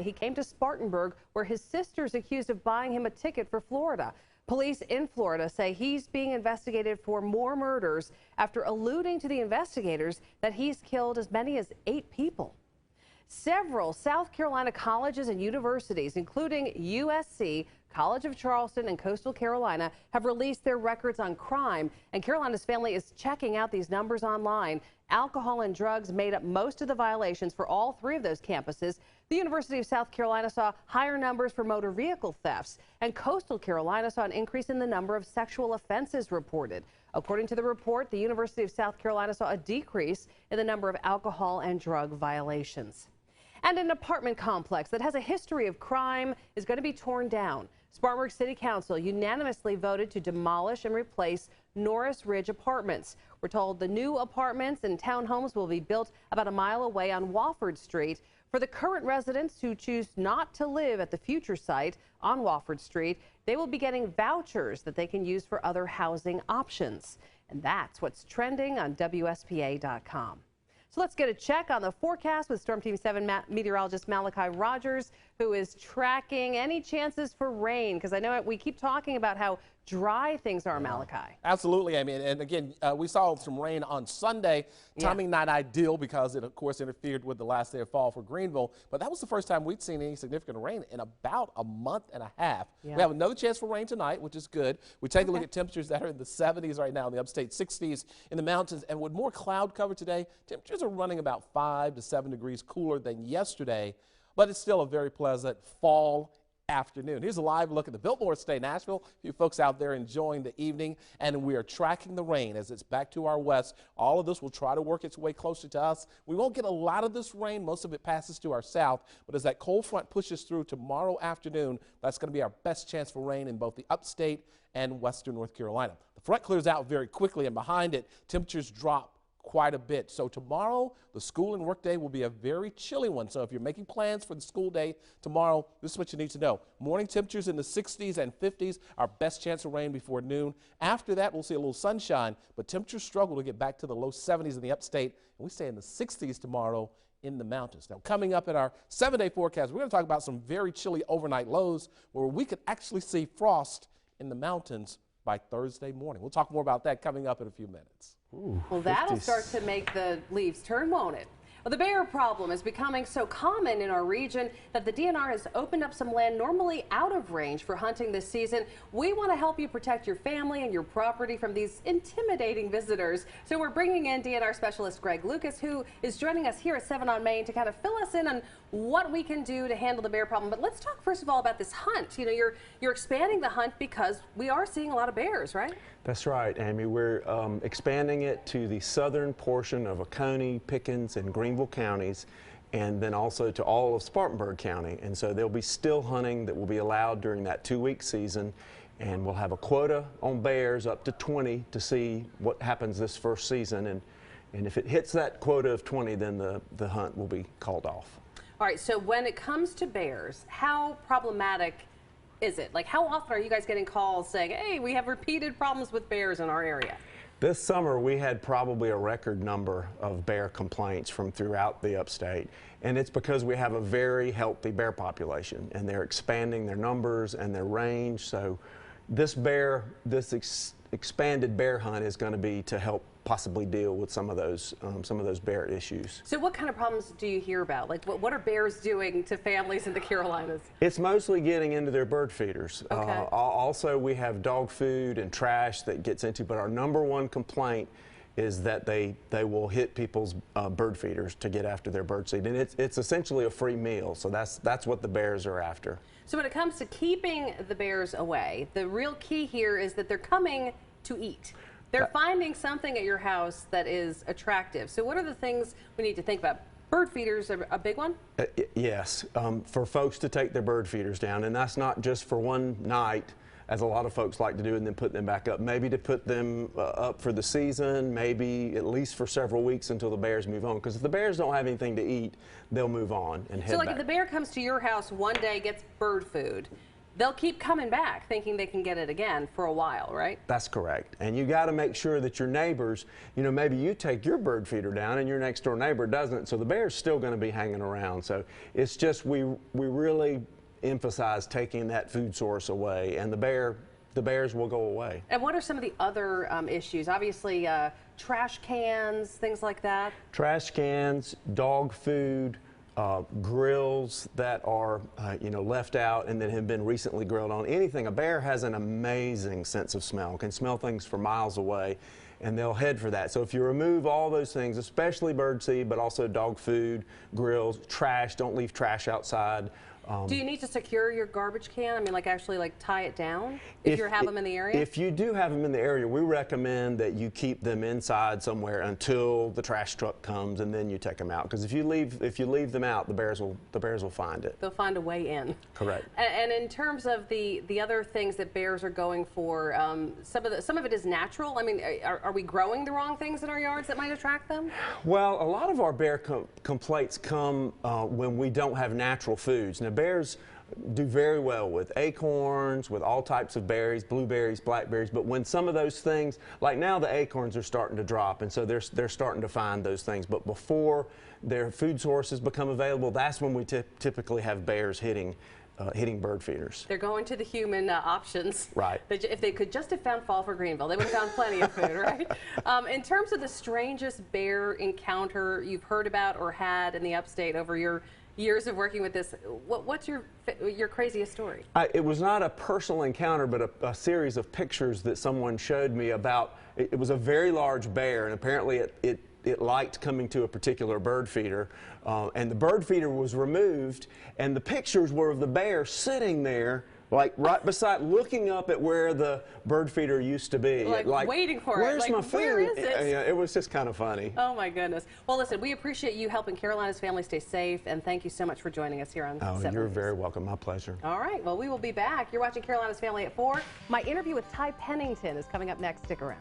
He came to Spartanburg, where his sister's accused of buying him a ticket for Florida. Police in Florida say he's being investigated for more murders after alluding to the investigators that he's killed as many as 8 people. Several South Carolina colleges and universities, including USC, College of Charleston, and Coastal Carolina, have released their records on crime, and Carolina's family is checking out these numbers online. Alcohol and drugs made up most of the violations for all 3 of those campuses. The University of South Carolina saw higher numbers for motor vehicle thefts, and Coastal Carolina saw an increase in the number of sexual offenses reported. According to the report, the University of South Carolina saw a decrease in the number of alcohol and drug violations. And an apartment complex that has a history of crime is going to be torn down. Spartanburg City Council unanimously voted to demolish and replace Norris Ridge Apartments. We're told the new apartments and townhomes will be built about a mile away on Wofford Street. For the current residents who choose not to live at the future site on Wofford Street, they will be getting vouchers that they can use for other housing options. And that's what's trending on WSPA.com. So let's get a check on the forecast with Storm Team 7 meteorologist Malachi Rogers, who is tracking any chances for rain, because I know we keep talking about how dry things are, Malachi. Absolutely. I mean, and again, we saw some rain on Sunday. Timing not ideal because it, of course, interfered with the last day of fall for Greenville. But that was the first time we'd seen any significant rain in about a month and a half. We have another chance for rain tonight, which is good. We take a look at temperatures that are in the 70s right now in the upstate, 60s in the mountains. And with more cloud cover today, temperatures are running about 5 to 7 degrees cooler than yesterday. But it's still a very pleasant fall afternoon. Here's a live look at the Biltmore Estate, Nashville. A few folks out there enjoying the evening, and we are tracking the rain as it's back to our west. All of this will try to work its way closer to us. We won't get a lot of this rain. Most of it passes to our south, but as that cold front pushes through tomorrow afternoon, that's going to be our best chance for rain in both the upstate and western North Carolina. The front clears out very quickly, and behind it, temperatures drop quite a bit. So tomorrow, the school and work day will be a very chilly one. So if you're making plans for the school day tomorrow, this is what you need to know. Morning temperatures in the 60s and 50s, our best chance of rain before noon. After that, we'll see a little sunshine, but temperatures struggle to get back to the low 70s in the upstate, and we stay in the 60s tomorrow in the mountains. Now, coming up in our 7-day forecast, we're going to talk about some very chilly overnight lows where we could actually see frost in the mountains by Thursday morning. We'll talk more about that coming up in a few minutes. Ooh, well, that'll start to make the leaves turn, won't it? Well, the bear problem is becoming so common in our region that the DNR has opened up some land normally out of range for hunting this season. We want to help you protect your family and your property from these intimidating visitors. So we're bringing in DNR specialist Greg Lucas, who is joining us here at 7 on Main to kind of fill us in on what we can do to handle the bear problem. But let's talk first of all about this hunt. You know, you're expanding the hunt because we are seeing a lot of bears, right? That's right, Amy. We're expanding it to the southern portion of Oconee, Pickens, and Greenville counties, and then also to all of Spartanburg County. And so there'll be still hunting that will be allowed during that 2-week season, and we'll have a quota on bears up to 20 to see what happens this first season. And if it hits that quota of 20, then the hunt will be called off. All right, so when it comes to bears, how problematic is it? Like, how often are you guys getting calls saying, hey, we have repeated problems with bears in our area? This summer, we had probably a record number of bear complaints from throughout the upstate, and it's because we have a very healthy bear population, and they're expanding their numbers and their range. So this expanded bear hunt is going to be to help possibly deal with some of those bear issues. So what kind of problems do you hear about? Like, what are bears doing to families in the Carolinas? It's mostly getting into their bird feeders. Okay. Also, we have dog food and trash that gets into, but our #1 complaint is that they will hit people's bird feeders to get after their bird seed, and it's essentially a free meal. So that's what the bears are after. So when it comes to keeping the bears away, the real key here is that they're coming to eat. They're finding something at your house that is attractive. So what are the things we need to think about? Bird feeders are a big one? Yes, for folks to take their bird feeders down, and that's not just for one night, as a lot of folks like to do, and then put them back up. Maybe to put them up for the season, maybe at least for several weeks until the bears move on. Because if the bears don't have anything to eat, they'll move on and head back. So like if the bear comes to your house one day, gets bird food, they'll keep coming back thinking they can get it again for a while, right? That's correct. And you got to make sure that your neighbors, you know, maybe you take your bird feeder down and your next door neighbor doesn't, so the bear's still going to be hanging around. So it's just we really emphasize taking that food source away, and the bears will go away. And what are some of the other issues? Obviously, trash cans, things like that. Trash cans, dog food, grills that are you know, left out and that have been recently grilled on. Anything. A bear has an amazing sense of smell, can smell things from miles away, and they'll head for that. So if you remove all those things, especially birdseed, but also dog food, grills, trash, don't leave trash outside. Do you need to secure your garbage can? I mean, like actually like tie it down if you have them in the area? If you do have them in the area, we recommend that you keep them inside somewhere until the trash truck comes, and then you take them out. Because if you leave them out, the bears will find it. They'll find a way in. Correct. And in terms of the other things that bears are going for, some of it is natural. I mean, are we growing the wrong things in our yards that might attract them? Well, a lot of our bear complaints come when we don't have natural foods. Now, bears do very well with acorns, with all types of berries, blueberries, blackberries, but when some of those things, like now the acorns are starting to drop, and so they're starting to find those things, but before their food sources become available, that's when we typically have bears hitting bird feeders. They're going to the human options. Right. If they could just have found fall for Greenville, they would have found plenty of food, right? In terms of the strangest bear encounter you've heard about or had in the upstate over your years of working with this, what's your craziest story? It was not a personal encounter, but a series of pictures that someone showed me about. It was a very large bear, and apparently it liked coming to a particular bird feeder, and the bird feeder was removed, and the pictures were of the bear sitting there, like right beside, looking up at where the bird feeder used to be. Like waiting for it. Where's like, my food? Where is it? Yeah, it was just kind of funny. Oh my goodness. Well, listen, we appreciate you helping Carolina's family stay safe, and thank you so much for joining us here on 7 You're News. very welcome. My pleasure. All right. Well, we will be back. You're watching Carolina's Family at 4. My interview with Ty Pennington is coming up next. Stick around.